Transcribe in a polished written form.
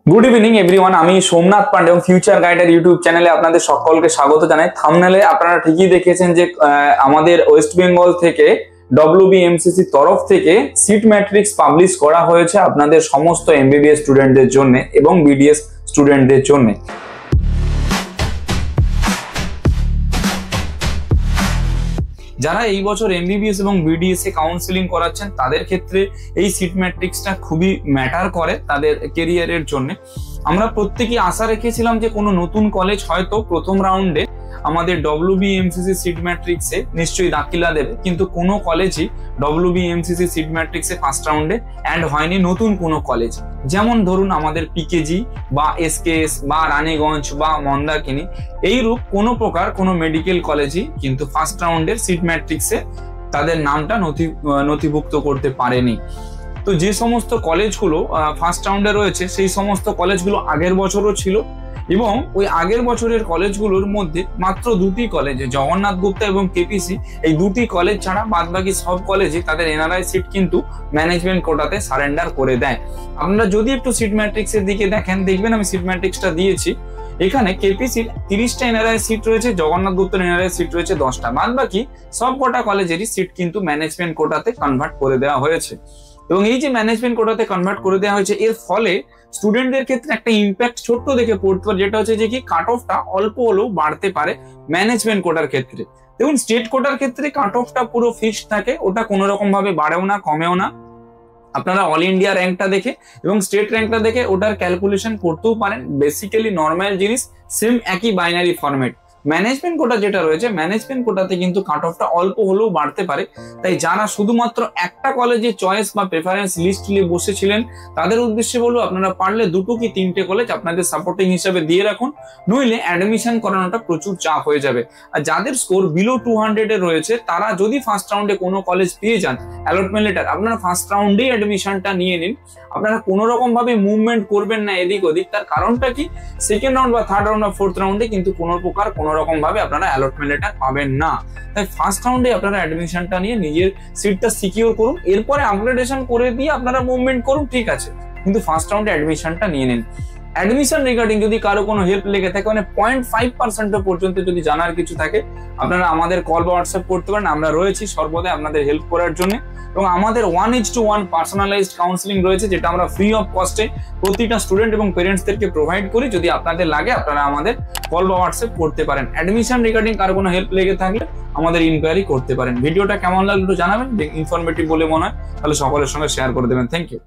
Good evening everyone, আমি সোমনাথ পান্ডে এবং future গাইডের ইউটিউব চ্যানেলে আপনাদের সকলকে স্বাগত জানাই। থাম্বনেলে আপনারা ঠিকই দেখেছেন যে আমাদের ওয়েস্ট বেঙ্গল থেকে WBMCC তরফ থেকে সিট ম্যাট্রিক্স পাবলিশ করা হয়েছে আপনাদের সমস্ত MBBS স্টুডেন্টদের জন্য এবং BDS স্টুডেন্টদের জন্য। যারা এই বছর MBBS এবং BDS এ কাউন্সিলিং করাচ্ছেন তাদের ক্ষেত্রে এই সিট ম্যাট্রিক্সটা খুবই ম্যাটার করে তাদের কেরিয়ারের জন্য। আমরা প্রত্যেকেই আশা রেখেছিলাম যে কোনো নতুন কলেজ হয়তো প্রথম রাউন্ডে আমাদের WBMCC সিট ম্যাট্রিক্সে নিশ্চয়ই দাখিলা দেবে, কিন্তু কোনো কলেজই WBMCC সিট মেট্রিক্সে ফার্স্ট রাউন্ডে অ্যাড হয়নি নতুন কোনো কলেজ। যেমন ধরুন আমাদের PKG বা SKS বা রানীগঞ্জ বা মন্দাকিনী, এইরূপ কোনো প্রকার কোনো মেডিকেল কলেজই কিন্তু ফার্স্ট রাউন্ডের সিট ম্যাট্রিক্সে তাদের নামটা নথিভুক্ত করতে পারেনি। তো যে সমস্ত কলেজগুলো ফার্স্ট রাউন্ডে রয়েছে সেই সমস্ত কলেজগুলো আগের বছরও ছিল, এবং ওই আগের বছরের কলেজগুলোর মধ্যে মাত্র দুটি কলেজে জগন্নাথ গুপ্তা এবং KPC, এই দুটি কলেজ ছাড়া বাদবাকি সব কলেজে তাদের NRI সিট কিন্তু ম্যানেজমেন্ট কোটাতে সারেন্ডার করে দেয়। আপনারা যদি একটু সিট ম্যাট্রিক্সের দিকে দেখেন, দেখবেন আমি সিট ম্যাট্রিক্সটা দিয়েছি। এখানে KPCর 30টা NRI সিট রয়েছে, জগন্নাথ গুপ্তার NRI সিট রয়েছে 10টা, বাদবাকি সব কটা কলেজেরই সিট কিন্তু ম্যানেজমেন্ট কোটাতে কনভার্ট করে দেওয়া হয়েছে। এবং এই যে ম্যানেজমেন্ট কোটাতে কনভার্ট করে দেওয়া হয়েছে, এর ফলে স্টুডেন্টদের ক্ষেত্রে একটা ইম্প্যাক্ট ছোট্ট দেখে পড়তে পারে, যেটা হচ্ছে যে কি কাট অফটা অল্প হলেও বাড়তে পারে ম্যানেজমেন্ট কোটার ক্ষেত্রে। দেখুন স্টেট কোটার ক্ষেত্রে কাট অফটা পুরো ফিক্সড থাকে, ওটা কোনো রকম ভাবে বাড়েও না কমেও না। আপনারা অল ইন্ডিয়া র্যাঙ্কটা দেখে এবং স্টেট র্যাঙ্কটা দেখে ওটার ক্যালকুলেশন করতেও পারেন। বেসিক্যালি নর্মাল জিনিস, সেম একই বাইনারি ফরম্যাট। ম্যানেজমেন্ট কোটা যেটা রয়েছে, ম্যানেজমেন্ট কোটাতে কিন্তু কাট অফটা অল্প হলেও বাড়তে পারে। তাই যারা শুধুমাত্র একটা কলেজে চয়েস বা প্রেফারেন্স লিস্ট নিয়ে বসেছিলেন তাদের উদ্দেশ্যে বলবো, আপনারা পারলে 2 কি 3টে কলেজ আপনাদের সাপোর্টিং হিসাবে দিয়ে রাখুন, নইলে অ্যাডমিশন করানোটা প্রচুর চাপ হয়ে যাবে। আর যাদের স্কোর বিলো 200 এ রয়েছে তারা যদি ফার্স্ট রাউন্ডে কোনো কলেজ পেয়ে যান অ্যালটমেন্ট লেটার, আপনারা ফার্স্ট রাউন্ডেই অ্যাডমিশনটা নিয়ে নিন। আপনারা কোনো রকম ভাবে মুভমেন্ট করবেন না এদিক ওদিক। তার কারণটা কি, সেকেন্ড রাউন্ড বা থার্ড রাউন্ড বা ফোর্থ রাউন্ডে কিন্তু কোনো প্রকার কোনো রকম ভাবে আপনারা অ্যালটমেন্ট লেটার পাবেন না। তাই ফার্স্ট রাউন্ডে আপনারা অ্যাডমিশনটা নিয়ে নিজের সিটটা সিকিউর করুন, এরপরে আপগ্রেডেশন করে দিয়ে আপনারা মুভমেন্ট করুন, ঠিক আছে, কিন্তু ফার্স্ট রাউন্ডে অ্যাডমিশনটা নিয়ে নিন। অ্যাডমিশন রিগার্ডিং যদি কারো কোনো হেল্প লেগে থাকে, মানে 0.5% পর্যন্ত যদি জানার কিছু থাকে, আপনারা আমাদের কল বা হোয়াটসঅ্যাপ করতে পারেন। আমরা রয়েছি সর্বদাই আপনাদের হেল্প করার জন্য। এবং আমাদের 1:1 পার্সোনালাইজড কাউন্সিলিং রয়েছে, যেটা আমরা ফ্রি অফ কস্টে প্রতিটা স্টুডেন্ট এবং পেরেন্টসদেরকে প্রোভাইড করি। যদি আপনাদের লাগে আপনারা আমাদের কল বা হোয়াটসঅ্যাপ করতে পারেন। অ্যাডমিশন রিগার্ডিং কারো কোনো হেল্প লেগে থাকলে আমাদের ইনকোয়ারি করতে পারেন। ভিডিওটা কেমন লাগলো একটু জানাবেন, ইনফরমেটিভ বলে মনে হয় তাহলে সকলের সঙ্গে শেয়ার করে দেবেন। Thank you.